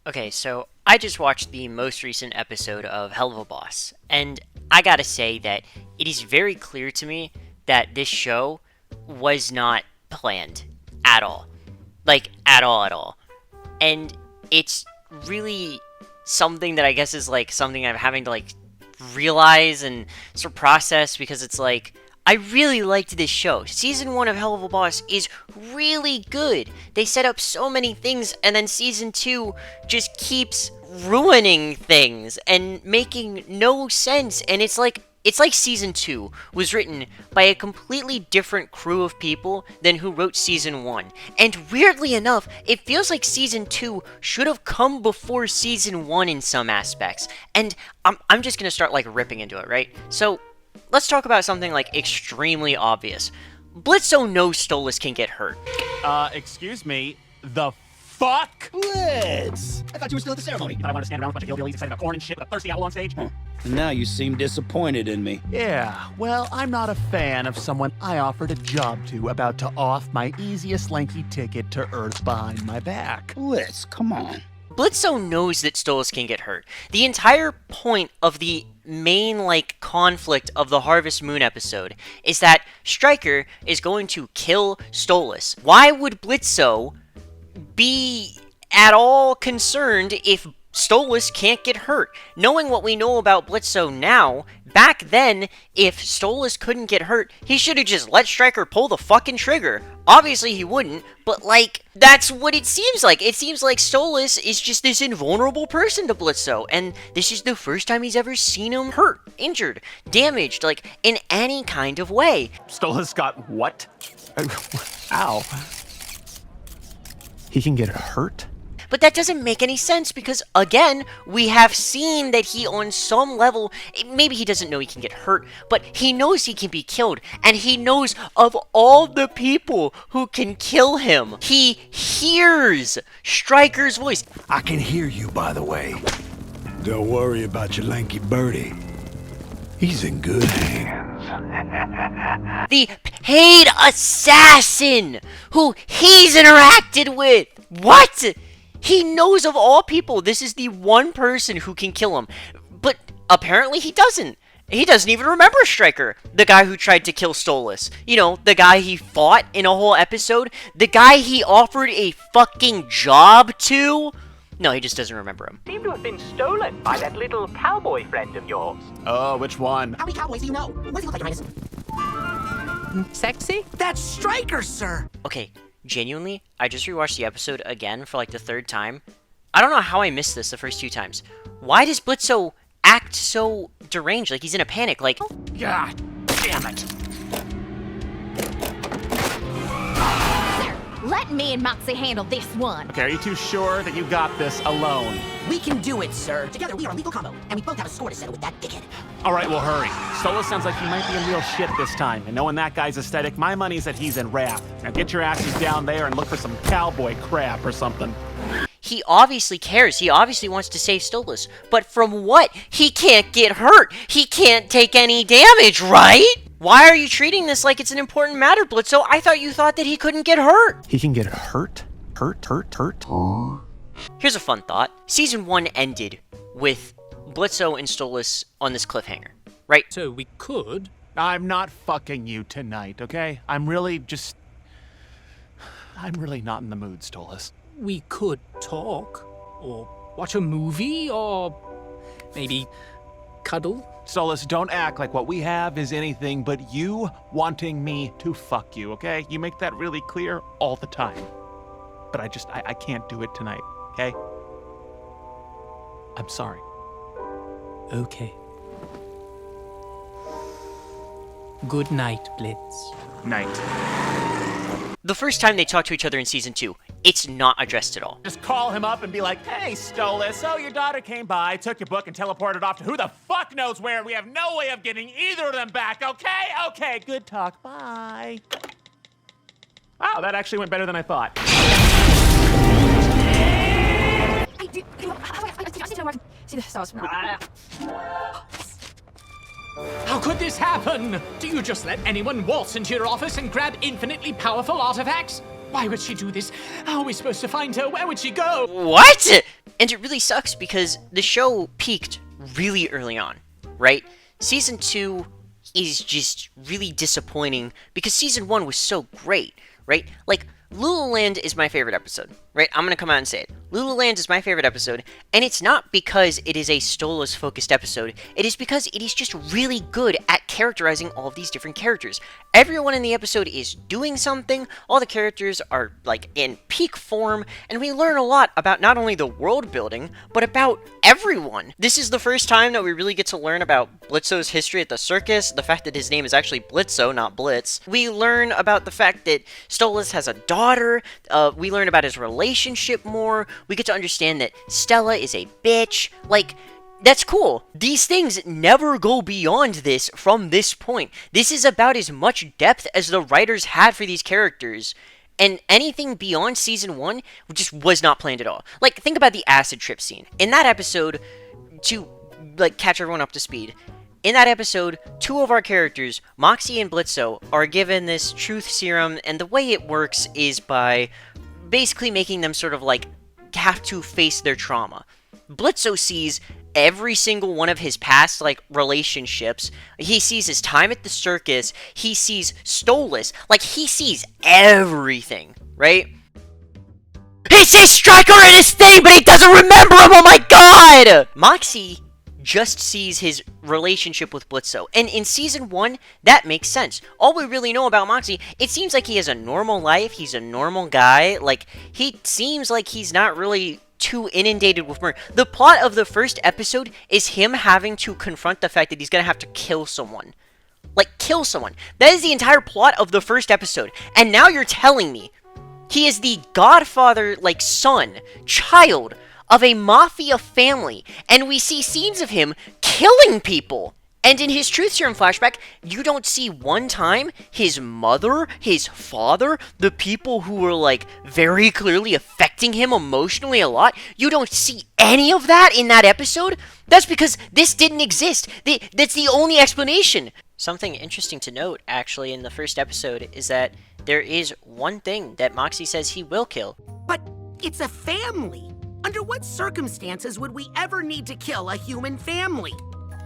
Okay, so I just watched the most recent episode of Helluva Boss, and I gotta say that it is very clear to me that this show was not planned at all. Like, at all, at all. And it's really something that I guess is like something I'm having to like realize and sort of process because it's like I really liked this show. Season 1 of Helluva Boss is really good. They set up so many things, and then Season 2 just keeps ruining things and making no sense. And it's like Season 2 was written by a completely different crew of people than who wrote Season 1. And weirdly enough, it feels like Season 2 should have come before Season 1 in some aspects. And I'm just gonna start like ripping into it, right? So let's talk about something like extremely obvious. Blitzo knows Stolas can get hurt. Excuse me, the fuck? Blitz! I thought you were still at the ceremony. I want to stand around with a bunch of hillbillies excited about corn and shit with a thirsty owl on stage? And now you seem disappointed in me. Yeah, well, I'm not a fan of someone I offered a job to about to off my easiest lanky ticket to Earth behind my back. Blitz, come on. Blitzo knows that Stolas can get hurt. The entire point of the main, like, conflict of the Harvest Moon episode is that Stryker is going to kill Stolas. Why would Blitzo be at all concerned if Stolas can't get hurt? Knowing what we know about Blitzo now, back then, if Stolas couldn't get hurt, he should have just let Stryker pull the fucking trigger. Obviously he wouldn't, but like, that's what it seems like. It seems like Stolas is just this invulnerable person to Blitzo, and this is the first time he's ever seen him hurt, injured, damaged, like, in any kind of way. Stolas got what? Ow. He can get hurt? But that doesn't make any sense because, again, we have seen that he, on some level, maybe he doesn't know he can get hurt, but he knows he can be killed, and he knows of all the people who can kill him. He hears Stryker's voice. I can hear you, by the way. Don't worry about your lanky birdie. He's in good hands. The paid assassin who he's interacted with. What? He knows of all people, this is the one person who can kill him. But apparently he doesn't. He doesn't even remember Stryker, the guy who tried to kill Stolas. You know, the guy he fought in a whole episode. The guy he offered a fucking job to. No, he just doesn't remember him. Seem to have been stolen by that little cowboy friend of yours. Oh, which one? How many cowboys do you know? What does he look like, Your Highness? Sexy? That's Stryker, sir! Okay, genuinely, I just rewatched the episode again for like the third time. I don't know how I missed this the first two times. Why does Blitzo act so deranged? Like he's in a panic, like... God damn it. Let me and Moxie handle this one. Okay, are you too sure that you got this alone? We can do it, sir. Together we are a lethal combo, and we both have a score to settle with that dickhead. All right, well, hurry. Stolas sounds like he might be in real shit this time, and knowing that guy's aesthetic, my money's that he's in wrath. Now get your asses down there and look for some cowboy crap or something. He obviously cares. He obviously wants to save Stolas. But from what? He can't get hurt. He can't take any damage, right? Why are you treating this like it's an important matter, Blitzo? I thought you thought that he couldn't get hurt. He can get hurt? Hurt? Here's a fun thought. Season 1 ended with Blitzo and Stolas on this cliffhanger, right? So we could. I'm not fucking you tonight, okay? I'm really not in the mood, Stolas. We could talk, or watch a movie, or maybe cuddle. Stolas, don't act like what we have is anything but you wanting me to fuck you, okay? You make that really clear all the time. But I can't do it tonight, okay? I'm sorry. Okay. Good night, Blitz. Night. The first time they talk to each other in Season 2, it's not addressed at all. Just call him up and be like, hey, Stolas, so your daughter came by, took your book, and teleported off to who the fuck knows where, and we have no way of getting either of them back, okay? Okay, good talk, bye. Wow, that actually went better than I thought. How could this happen? Do you just let anyone waltz into your office and grab infinitely powerful artifacts? Why would she do this? How are we supposed to find her? Where would she go? What? And it really sucks because the show peaked really early on, right? Season 2 is just really disappointing because Season 1 was so great, right? Like, Lululand is my favorite episode, right? I'm gonna come out and say it. Lululand is my favorite episode, and it's not because it is a Stolas-focused episode. It is because it is just really good at characterizing all of these different characters. Everyone in the episode is doing something, all the characters are, like, in peak form, and we learn a lot about not only the world building, but about everyone. This is the first time that we really get to learn about Blitzo's history at the circus, the fact that his name is actually Blitzo, not Blitz. We learn about the fact that Stolas has a daughter, we learn about his relationship more, we get to understand that Stella is a bitch, like, that's cool. These things never go beyond this from this point. This is about as much depth as the writers had for these characters, and anything beyond Season 1 just was not planned at all. Like, think about the acid trip scene. In that episode, to, like, catch everyone up to speed, in that episode, two of our characters, Moxie and Blitzo, are given this truth serum, and the way it works is by basically making them sort of, like, have to face their trauma. Blitzo sees every single one of his past, like, relationships. He sees his time at the circus. He sees Stolas. Like, he sees everything, right? He sees Stryker in his thing, but he doesn't remember him! Oh my god! Moxie just sees his relationship with Blitzo. And in Season 1, that makes sense. All we really know about Moxie, it seems like he has a normal life. He's a normal guy. Like, he seems like he's not really too inundated with murder. The plot of the first episode is him having to confront the fact that he's gonna have to kill someone. Like, kill someone. That is the entire plot of the first episode. And now you're telling me he is the godfather, like, son, child of a mafia family, and we see scenes of him killing people. And in his truth serum flashback, you don't see one time his mother, his father, the people who were, like, very clearly affecting him emotionally a lot. You don't see any of that in that episode. That's because this didn't exist. That's the only explanation. Something interesting to note, actually, in the first episode is that there is one thing that Moxie says he will kill. But it's a family. Under what circumstances would we ever need to kill a human family?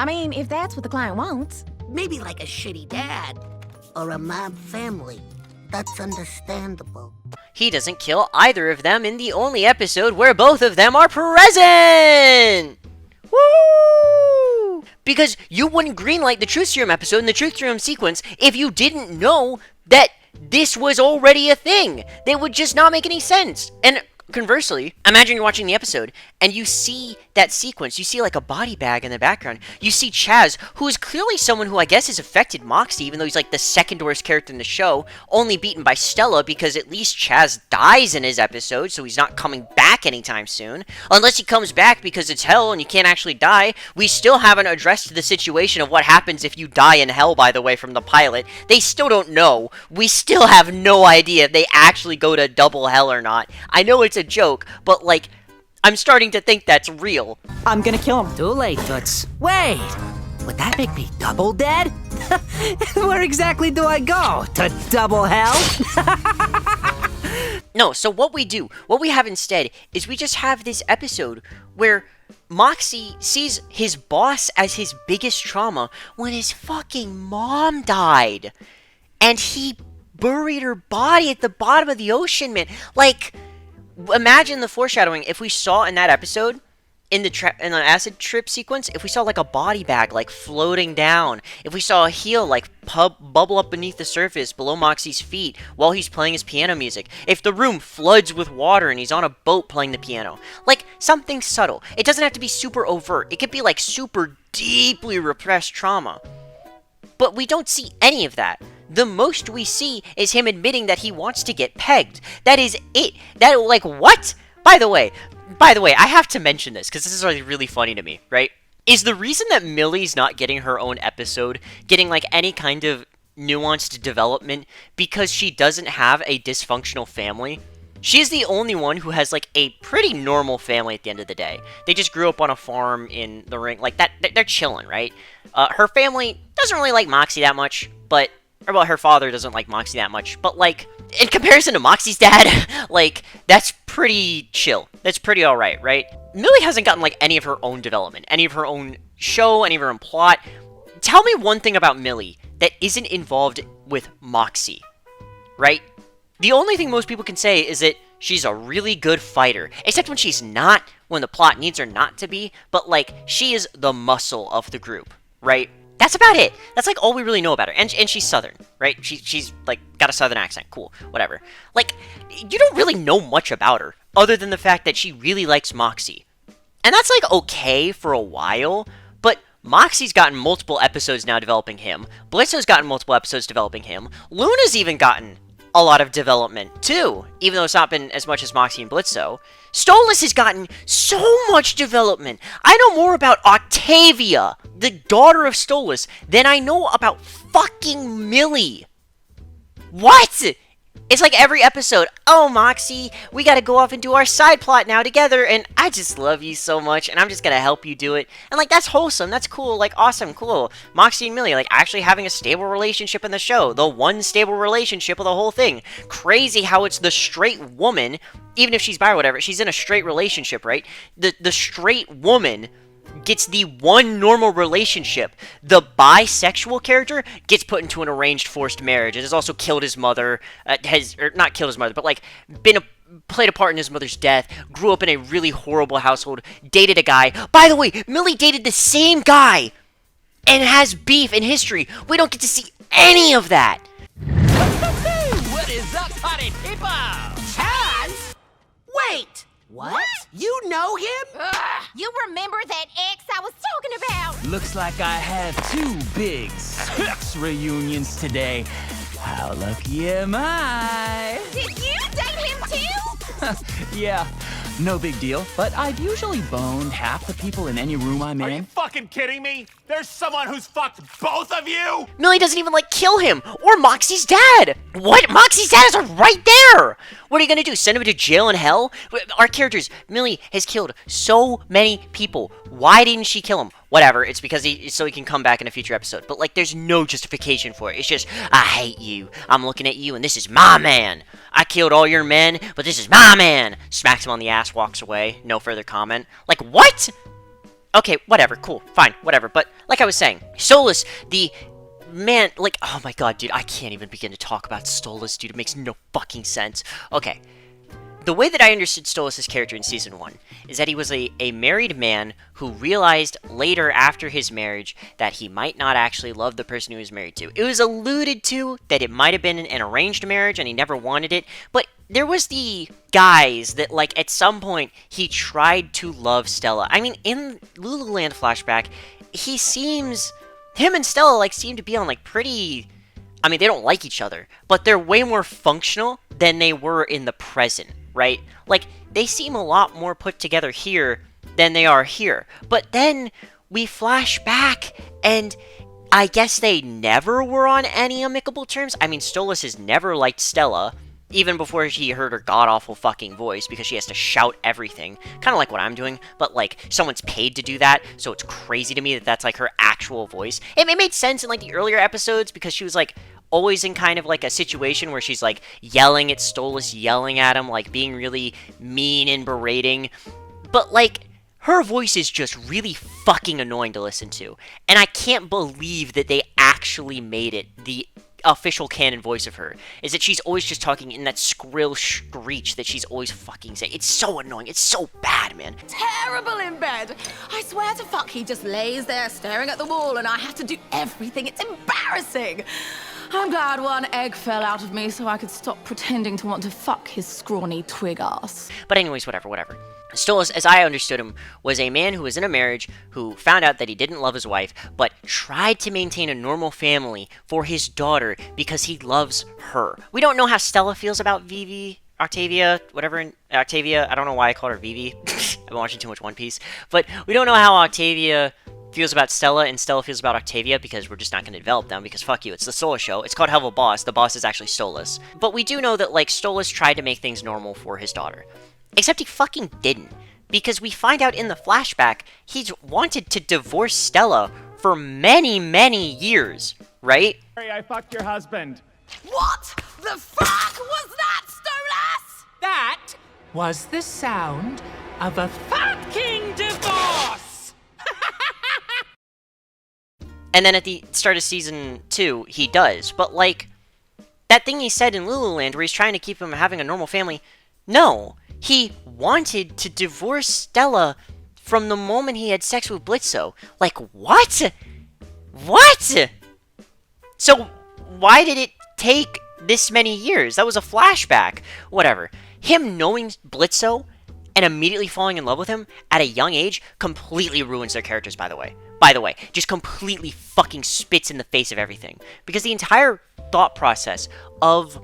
I mean, if that's what the client wants. Maybe like a shitty dad or a mob family. That's understandable. He doesn't kill either of them in the only episode where both of them are present! Woo! Because you wouldn't greenlight the Truth Serum episode and the Truth Serum sequence if you didn't know that this was already a thing. That would just not make any sense. And conversely, imagine you're watching the episode and you see that sequence. You see like a body bag in the background. You see Chaz, who is clearly someone who I guess has affected Moxie, even though he's like the second worst character in the show, only beaten by Stella because at least Chaz dies in his episode, so he's not coming back anytime soon. Unless he comes back because it's hell and you can't actually die. We still haven't addressed the situation of what happens if you die in hell, by the way, from the pilot. They still don't know. We still have no idea if they actually go to double hell or not. I know it's a joke, but like, I'm starting to think that's real. I'm gonna kill him. Too late, Toots. Wait! Would that make me double dead? Where exactly do I go? To double hell? No, so what we have instead, is we just have this episode where Moxie sees his boss as his biggest trauma when his fucking mom died. And he buried her body at the bottom of the ocean, man. Like, imagine the foreshadowing if we saw in that episode, in the acid trip sequence, if we saw like a body bag like floating down, if we saw a heel like bubble up beneath the surface below Moxie's feet while he's playing his piano music, if the room floods with water and he's on a boat playing the piano, like something subtle. It doesn't have to be super overt. It could be like super deeply repressed trauma. But we don't see any of that. The most we see is him admitting that he wants to get pegged. That is it. That, like, what? By the way, I have to mention this, because this is really funny to me, right? Is the reason that Millie's not getting her own episode, getting, like, any kind of nuanced development, because she doesn't have a dysfunctional family? She is the only one who has, like, a pretty normal family at the end of the day. They just grew up on a farm in the ring. Like, that, they're chilling, right? Her family doesn't really like Moxie that much, but or well, her father doesn't like Moxie that much, but like, in comparison to Moxie's dad, like, that's pretty chill. That's pretty alright, right? Millie hasn't gotten, like, any of her own development, any of her own show, any of her own plot. Tell me one thing about Millie that isn't involved with Moxie, right? The only thing most people can say is that she's a really good fighter, except when she's not, when the plot needs her not to be, but, like, she is the muscle of the group, right? That's about it. That's, like, all we really know about her. And she's Southern, right? She's, like, got a Southern accent. Cool. Whatever. Like, you don't really know much about her, other than the fact that she really likes Moxie. And that's, like, okay for a while, but Moxie's gotten multiple episodes now developing him. Blitzo's gotten multiple episodes developing him. Luna's even gotten a lot of development, too, even though it's not been as much as Moxie and Blitzo. Stolas has gotten so much development. I know more about Octavia, the daughter of Stolas, than I know about fucking Millie. What? It's like every episode, oh, Moxie, we gotta go off and do our side plot now together, and I just love you so much, and I'm just gonna help you do it. And, like, that's wholesome, that's cool, like, awesome, cool. Moxie and Millie, like, actually having a stable relationship in the show. The one stable relationship of the whole thing. Crazy how it's the straight woman, even if she's bi or whatever, she's in a straight relationship, right? The straight woman gets the one normal relationship. The bisexual character gets put into an arranged forced marriage and has also killed his mother, not killed his mother, but like played a part in his mother's death, grew up in a really horrible household, dated a guy. By the way, Millie dated the same guy and has beef in history. We don't get to see any of that. What is up, party people? Chaz? Wait! What? You know him? You remember that ex I was talking about? Looks like I have 2 big sex reunions today. How lucky am I? Did you date him too? Yeah, no big deal, but I've usually boned half the people in any room I'm in. Are you fucking kidding me? There's someone who's fucked both of you? Millie doesn't even, like, kill him, or Moxie's dad! What? Moxie's dad is right there! What are you gonna do, send him to jail in hell? Our characters, Millie has killed so many people. Why didn't she kill him? Whatever, it's because so he can come back in a future episode. But, like, there's no justification for it. It's just, I hate you. I'm looking at you, and this is my man. I killed all your men, but this is my man. Smacks him on the ass, walks away. No further comment. Like, what? Okay, whatever, cool, fine, whatever. But, like I was saying, Stolas, the man, like, oh my god, dude, I can't even begin to talk about Stolas, dude. It makes no fucking sense. Okay. The way that I understood Stolas' character in Season 1 is that he was a married man who realized later after his marriage that he might not actually love the person he was married to. It was alluded to that it might have been an arranged marriage and he never wanted it, but there was the guise that, like, at some point he tried to love Stella. I mean, in Lululand flashback, him and Stella, like, seem to be on, like, pretty... I mean, they don't like each other, but they're way more functional than they were in the present, right? Like, they seem a lot more put together here than they are here. But then we flash back, and I guess they never were on any amicable terms. I mean, Stolas has never liked Stella, even before he heard her god-awful fucking voice, because she has to shout everything. Kind of like what I'm doing, but, like, someone's paid to do that, so it's crazy to me that that's, like, her actual voice. It made sense in, like, the earlier episodes, because she was, like, always in kind of, like, a situation where she's, like, yelling at Stolas, yelling at him, like, being really mean and berating. But, like, her voice is just really fucking annoying to listen to. And I can't believe that they actually made it the official canon voice of her, is that she's always just talking in that shrill screech that she's always fucking saying. It's so annoying. It's so bad, man. Terrible in bed. I swear to fuck, he just lays there staring at the wall and I have to do everything. It's embarrassing. I'm glad one egg fell out of me so I could stop pretending to want to fuck his scrawny twig ass. But anyways, whatever. Stolas, as I understood him, was a man who was in a marriage who found out that he didn't love his wife, but tried to maintain a normal family for his daughter because he loves her. We don't know how Stella feels about Octavia, I don't know why I called her Vivi. I've been watching too much One Piece. But we don't know how Octavia feels about Stella and Stella feels about Octavia, because we're just not going to develop them, because fuck you, it's the Stolas show. It's called Helluva Boss. The boss is actually Stolas. But we do know that, like, Stolas tried to make things normal for his daughter. Except he fucking didn't. Because we find out in the flashback, he's wanted to divorce Stella for many, many years, right? Hey, I fucked your husband. What the fuck was that, Stolas? That was the sound of a fucking divorce! And then at the start of season 2, he does. But, like, that thing he said in Lululand where he's trying to keep him having a normal family, no. He wanted to divorce Stella from the moment he had sex with Blitzo. Like, what? What? So, why did it take this many years? That was a flashback. Whatever. Him knowing Blitzo and immediately falling in love with him at a young age completely ruins their characters, by the way. Just completely fucking spits in the face of everything. Because the entire thought process of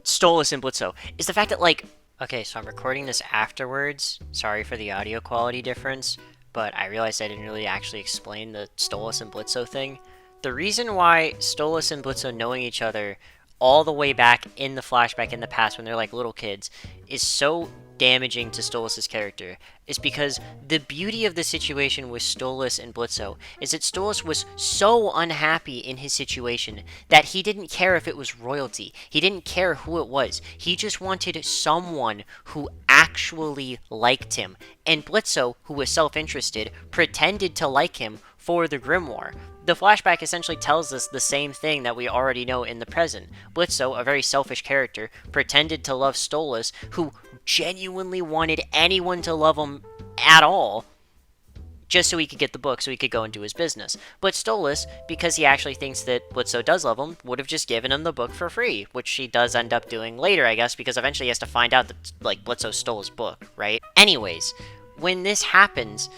Stolas and Blitzo is the fact that, like... Okay, so I'm recording this afterwards. Sorry for the audio quality difference, but I realized I didn't really actually explain the Stolas and Blitzo thing. The reason why Stolas and Blitzo knowing each other all the way back in the flashback in the past when they're like little kids is so damaging to Stolas' character is because the beauty of the situation with Stolas and Blitzo is that Stolas was so unhappy in his situation that he didn't care if it was royalty. He didn't care who it was. He just wanted someone who actually liked him. And Blitzo, who was self-interested, pretended to like him for the grimoire. The flashback essentially tells us the same thing that we already know in the present. Blitzo, a very selfish character, pretended to love Stolas, who genuinely wanted anyone to love him at all, just so he could get the book, so he could go and do his business. But Stolas, because he actually thinks that Blitzo does love him, would have just given him the book for free, which he does end up doing later, I guess, because eventually he has to find out that, like, Blitzo stole his book, right? Anyways, when this happens,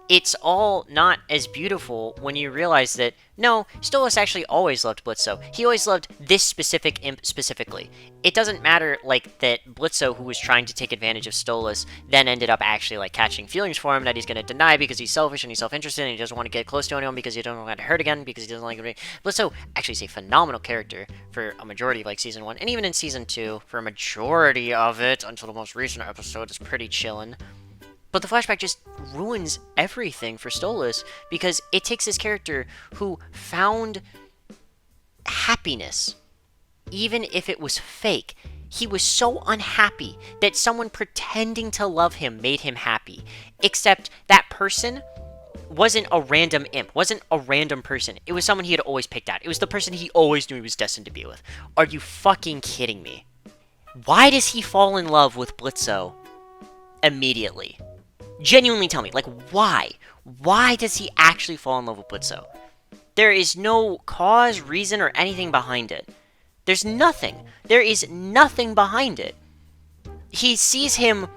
it's all not as beautiful when you realize that, no, Stolas actually always loved Blitzo. He always loved this specific imp specifically. It doesn't matter, like, that Blitzo, who was trying to take advantage of Stolas, then ended up actually, like, catching feelings for him that he's going to deny because he's selfish and he's self-interested and he doesn't want to get close to anyone because he doesn't want to get hurt again because he doesn't like him. Blitzo actually is a phenomenal character for a majority of, like, Season 1, and even in Season 2, for a majority of it, until the most recent episode, is pretty chillin'. But the flashback just ruins everything for Stolas because it takes this character who found happiness, even if it was fake. He was so unhappy that someone pretending to love him made him happy. Except that person wasn't a random imp, wasn't a random person. It was someone he had always picked out. It was the person he always knew he was destined to be with. Are you fucking kidding me? Why does he fall in love with Blitzo immediately? Genuinely tell me, like, why? Why does he actually fall in love with Blitzo? There is no cause, reason, or anything behind it. There's nothing. There is nothing behind it. He sees him,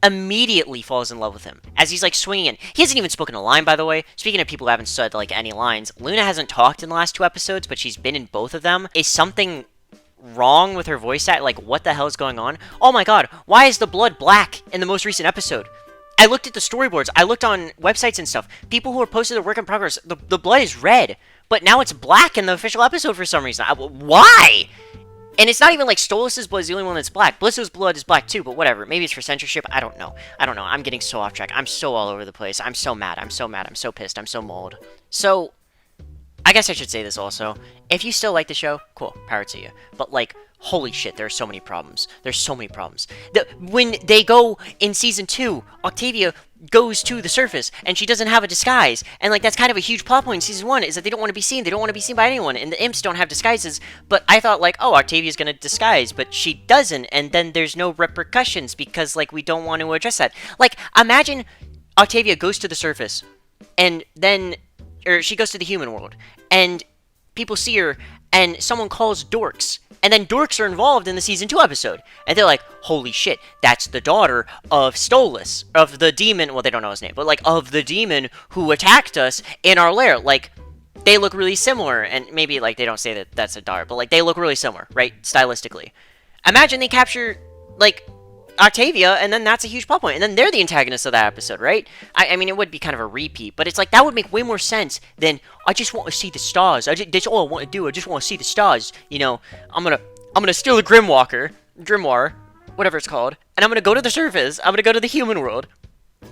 immediately falls in love with him, as he's, like, swinging in. He hasn't even spoken a line, by the way. Speaking of people who haven't said, like, any lines, Luna hasn't talked in the last 2 episodes, but she's been in both of them. Is something wrong with her voice act? Like, what the hell is going on? Oh my god, why is the blood black in the most recent episode? I looked at the storyboards, I looked on websites and stuff. People who are posted their work in progress, the blood is red, but now it's black in the official episode for some reason. Why? And it's not even like Stolas' blood is the only one that's black. Blitzo's blood is black too, but whatever. Maybe it's for censorship. I don't know. I'm getting so off track. I'm so all over the place. I'm so mad. I'm so pissed. I'm so mauled. So, I guess I should say this also. If you still like the show, cool, power to you. But, like, holy shit, there are so many problems. There's so many problems. When they go in Season 2, Octavia goes to the surface, and she doesn't have a disguise. And, like, that's kind of a huge plot point in Season 1, is that they don't want to be seen. They don't want to be seen by anyone, and the imps don't have disguises. But I thought, like, oh, Octavia's gonna disguise, but she doesn't, and then there's no repercussions, because, like, we don't want to address that. Like, imagine Octavia goes to the surface, and then... or she goes to the human world, and people see her, and someone calls dorks, and then dorks are involved in the Season 2 episode, and they're like, holy shit, that's the daughter of Stolas, of the demon, well, they don't know his name, but, like, of the demon who attacked us in our lair. Like, they look really similar, and maybe, like, they don't say that that's a daughter, but, like, they look really similar, right, stylistically. Imagine they capture, like, Octavia, and then that's a huge plot point, and then they're the antagonists of that episode, right? I mean, it would be kind of a repeat, but it's like, that would make way more sense than, I just want to see the stars, that's all I want to do, I just want to see the stars, you know, I'm gonna steal the grimoire, whatever it's called, and I'm gonna go to the surface, I'm gonna go to the human world,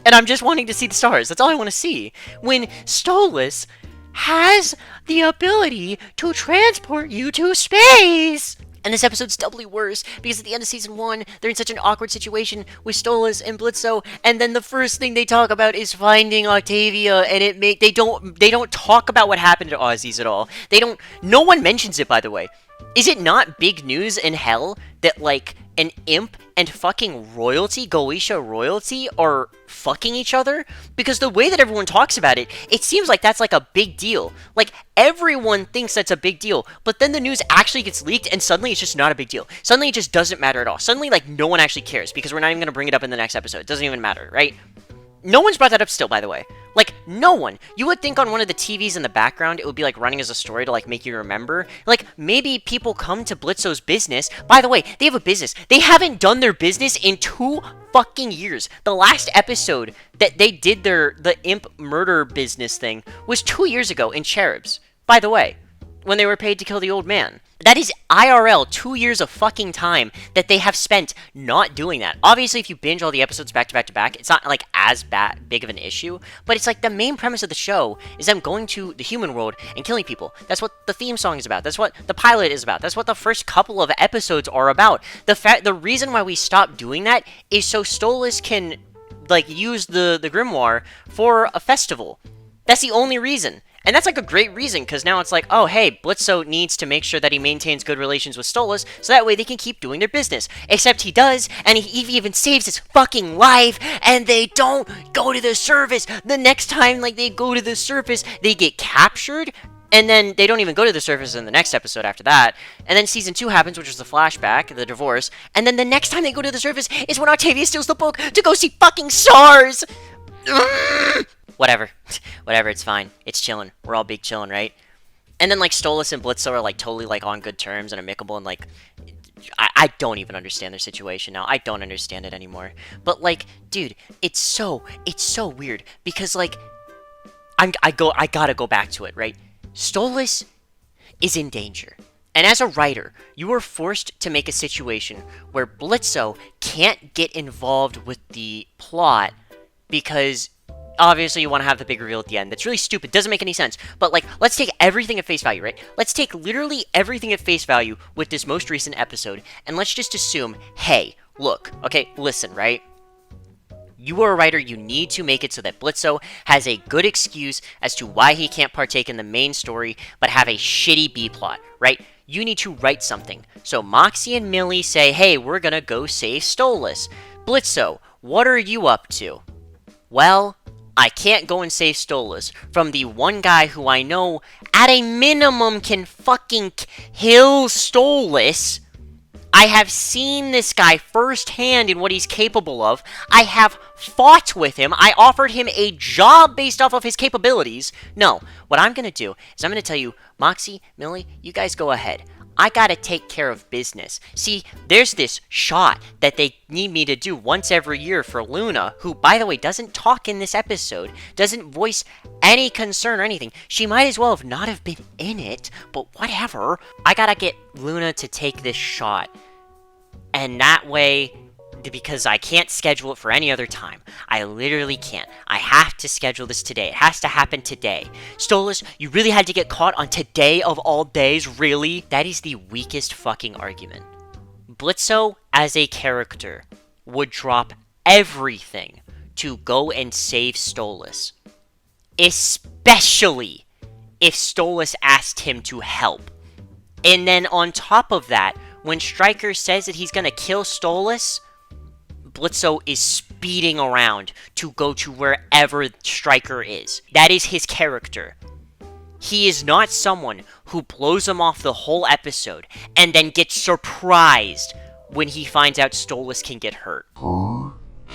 and I'm just wanting to see the stars, that's all I want to see. When Stolas has the ability to transport you to space. And this episode's doubly worse because at the end of season 1, they're in such an awkward situation with Stolas and Blitzo, and then the first thing they talk about is finding Octavia, and they don't talk about what happened to Aussies at all. No one mentions it, by the way. Is it not big news in hell that, like, an imp and fucking royalty, Goetia royalty, are fucking each other? Because the way that everyone talks about it, it seems like that's like a big deal. Like, everyone thinks that's a big deal, but then the news actually gets leaked and suddenly it's just not a big deal. Suddenly it just doesn't matter at all. Suddenly, like, no one actually cares because we're not even going to bring it up in the next episode. It doesn't even matter, right? No one's brought that up still, by the way. Like, no one. You would think on one of the TVs in the background, it would be, like, running as a story to, like, make you remember. Like, maybe people come to Blitzo's business. By the way, they have a business. They haven't done their business in 2 fucking years. The last episode that they did the imp murder business thing was 2 years ago in Cherubs. By the way, when they were paid to kill the old man. That is IRL 2 years of fucking time that they have spent not doing that. Obviously, if you binge all the episodes back to back to back, it's not like as big of an issue, but it's like the main premise of the show is them going to the human world and killing people. That's what the theme song is about. That's what the pilot is about. That's what the first couple of episodes are about. The reason why we stopped doing that is so Stolas can, like, use the grimoire for a festival. That's the only reason. And that's like a great reason, because now it's like, oh, hey, Blitzo needs to make sure that he maintains good relations with Stolas, so that way they can keep doing their business. Except he does, and he even saves his fucking life, and they don't go to the surface. The next time, like, they go to the surface, they get captured, and then they don't even go to the surface in the next episode after that. And then season 2 happens, which is the flashback, the divorce, and then the next time they go to the surface is when Octavia steals the book to go see fucking stars! Whatever. Whatever, it's fine. It's chillin'. We're all big chillin', right? And then, like, Stolas and Blitzo are, like, totally, like, on good terms and amicable, and, like, I don't even understand their situation now. I don't understand it anymore. But, like, dude, it's so weird, because, like, I gotta go back to it, right? Stolas is in danger. And as a writer, you are forced to make a situation where Blitzo can't get involved with the plot because obviously you want to have the big reveal at the end. That's really stupid. Doesn't make any sense. But, like, let's take everything at face value, right? Let's take literally everything at face value with this most recent episode, and let's just assume, hey, look, okay, listen, right? You are a writer, you need to make it so that Blitzo has a good excuse as to why he can't partake in the main story, but have a shitty B-plot, right? You need to write something. So Moxie and Millie say, hey, we're gonna go save Stolas. Blitzo, what are you up to? Well, I can't go and save Stolas from the one guy who I know at a minimum can fucking kill Stolas. I have seen this guy firsthand in what he's capable of. I have fought with him. I offered him a job based off of his capabilities. No, what I'm going to do is I'm going to tell you, Moxie, Millie, you guys go ahead. I gotta take care of business. See, there's this shot that they need me to do once every year for Luna, who, by the way, doesn't talk in this episode, doesn't voice any concern or anything. She might as well have not have been in it, but whatever. I gotta get Luna to take this shot. And that way, because I can't schedule it for any other time. I literally can't. I have to schedule this today. It has to happen today. Stolas, you really had to get caught on today of all days? Really? That is the weakest fucking argument. Blitzo, as a character, would drop everything to go and save Stolas. Especially if Stolas asked him to help. And then on top of that, when Stryker says that he's gonna kill Stolas, Blitzo is speeding around to go to wherever Stryker is. That is his character. He is not someone who blows him off the whole episode and then gets surprised when he finds out Stolas can get hurt.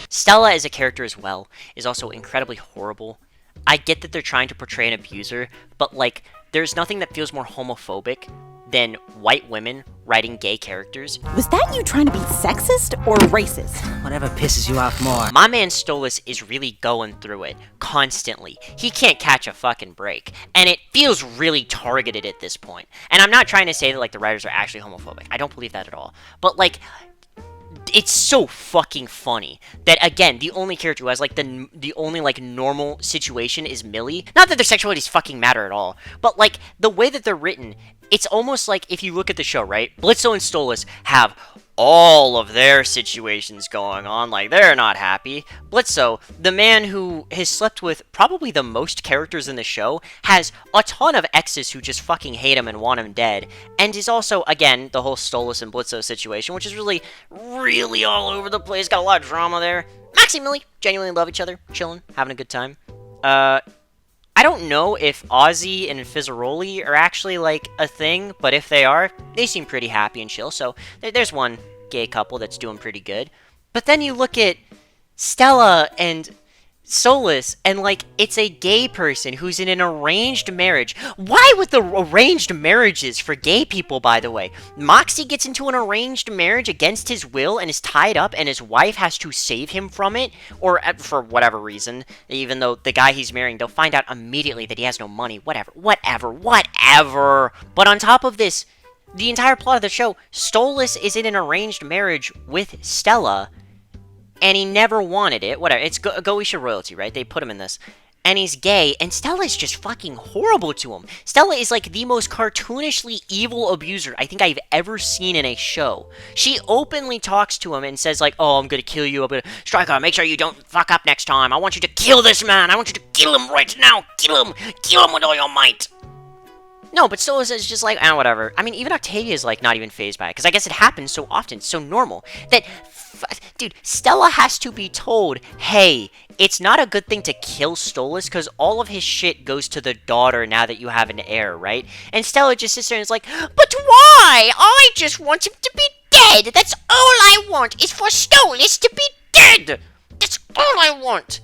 Stella as a character as well is also incredibly horrible. I get that they're trying to portray an abuser, but, like, there's nothing that feels more homophobic than white women writing gay characters. Was that you trying to be sexist or racist? Whatever pisses you off more. My man Stolas is really going through it constantly. He can't catch a fucking break. And it feels really targeted at this point. And I'm not trying to say that, like, the writers are actually homophobic. I don't believe that at all. But, like, it's so fucking funny that, again, the only character who has like the only like normal situation is Millie. Not that their sexualities fucking matter at all, but like the way that they're written, it's almost like if you look at the show, right? Blitzo and Stolas have all of their situations going on, like they're not happy. Blitzo, the man who has slept with probably the most characters in the show, has a ton of exes who just fucking hate him and want him dead, and is also, again, the whole Stolas and Blitzo situation, which is really, really all over the place, got a lot of drama there. Maxie and Millie genuinely love each other, chilling, having a good time. I don't know if Ozzy and Fizzaroli are actually, like, a thing, but if they are, they seem pretty happy and chill, so there's one gay couple that's doing pretty good. But then you look at Stella and Stolas, and, like, it's a gay person who's in an arranged marriage. Why with the arranged marriages for gay people, by the way? Moxie gets into an arranged marriage against his will and is tied up, and his wife has to save him from it, or for whatever reason, even though the guy he's marrying, they'll find out immediately that he has no money, whatever. But on top of this, the entire plot of the show, Stolas is in an arranged marriage with Stella, and he never wanted it. Whatever. It's Goetia royalty, right? They put him in this. And he's gay, and Stella's just fucking horrible to him. Stella is like the most cartoonishly evil abuser I think I've ever seen in a show. She openly talks to him and says like, oh, I'm gonna kill you, I'm gonna strike out, make sure you don't fuck up next time. I want you to kill this man, I want you to kill him right now, kill him with all your might. No, but Stolas is just like, whatever. I mean, even Octavia is like not even fazed by it, because I guess it happens so often, so normal, that dude, Stella has to be told, hey, it's not a good thing to kill Stolas because all of his shit goes to the daughter now that you have an heir, right? And Stella just sits there and is like, but why? I just want him to be dead. That's all I want is for Stolas to be dead. That's all I want.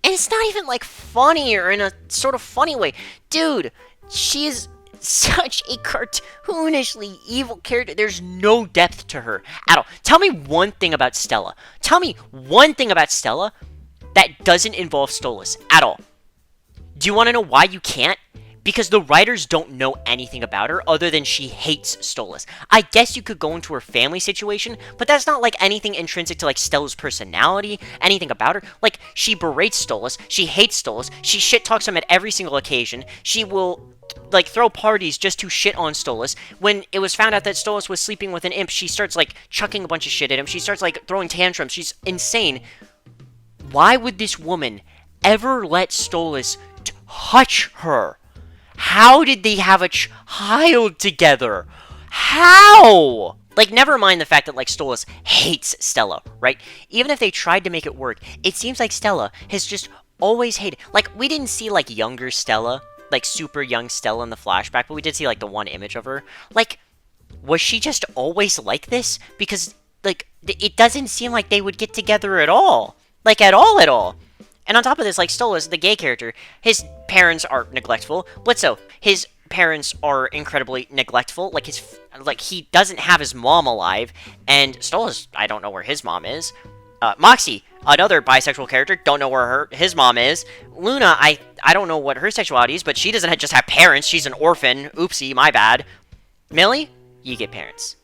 And it's not even like funny or in a sort of funny way. Dude, she is such a cartoonishly evil character. There's no depth to her at all. Tell me one thing about Stella. Tell me one thing about Stella that doesn't involve Stolas at all. Do you want to know why you can't? Because the writers don't know anything about her other than she hates Stolas. I guess you could go into her family situation, but that's not like anything intrinsic to like Stella's personality, anything about her. Like, she berates Stolas, she hates Stolas, she shit talks him at every single occasion, she will like throw parties just to shit on Stolas. When it was found out that Stolas was sleeping with an imp, she starts like chucking a bunch of shit at him, she starts like throwing tantrums, she's insane. Why would this woman ever let Stolas touch her? How did they have a child together? How? Like, never mind the fact that, like, Stolas hates Stella, right? Even if they tried to make it work, it seems like Stella has just always hated... Like, we didn't see, like, younger Stella, like, super young Stella in the flashback, but we did see, like, the one image of her. Like, was she just always like this? Because, like, it doesn't seem like they would get together at all. Like, at all. And on top of this, like, Stolas, the gay character, his parents are neglectful. Blitzo, his parents are incredibly neglectful. Like, he doesn't have his mom alive. And Stolas, I don't know where his mom is. Moxie, another bisexual character, don't know where his mom is. Luna, I don't know what her sexuality is, but she doesn't just have parents. She's an orphan. Oopsie, my bad. Millie, you get parents.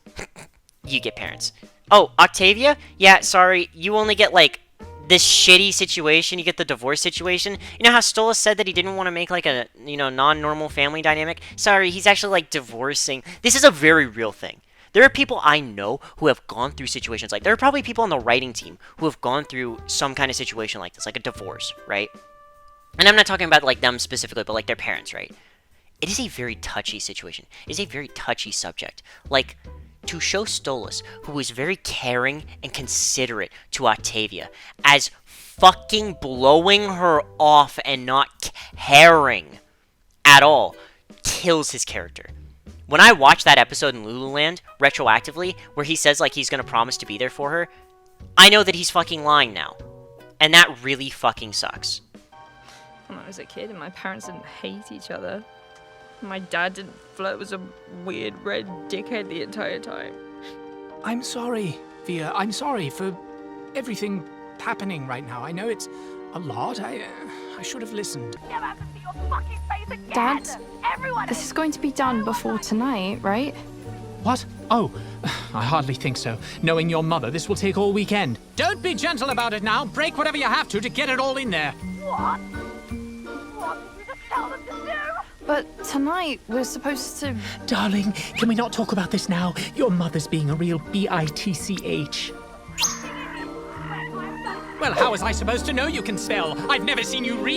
You get parents. Oh, Octavia? Yeah, sorry, you only get, like, this shitty situation, you get the divorce situation. You know how Stolas said that he didn't want to make like a, non-normal family dynamic? Sorry, he's actually like divorcing. This is a very real thing. There are people I know who have gone through situations like, there are probably people on the writing team who have gone through some kind of situation like this, like a divorce, right? And I'm not talking about like them specifically, but like their parents, right? It is a very touchy situation. It is a very touchy subject. Like, to show Stolas, who is very caring and considerate to Octavia, as fucking blowing her off and not caring at all, kills his character. When I watched that episode in Lululand, retroactively, where he says, like, he's gonna promise to be there for her, I know that he's fucking lying now. And that really fucking sucks. When I was a kid and my parents didn't hate each other, my dad didn't flirt with some weird red dickhead the entire time. I'm sorry, Via. I'm sorry for everything happening right now. I know it's a lot. I should have listened. Dad, this is going to be done before tonight, right? What? Oh, I hardly think so. Knowing your mother, this will take all weekend. Don't be gentle about it now. Break whatever you have to get it all in there. What? What did you just tell them to do? But tonight we're supposed to... Darling, can we not talk about this now? Your mother's being a real bitch. Well, how was I supposed to know you can spell? I've never seen you read.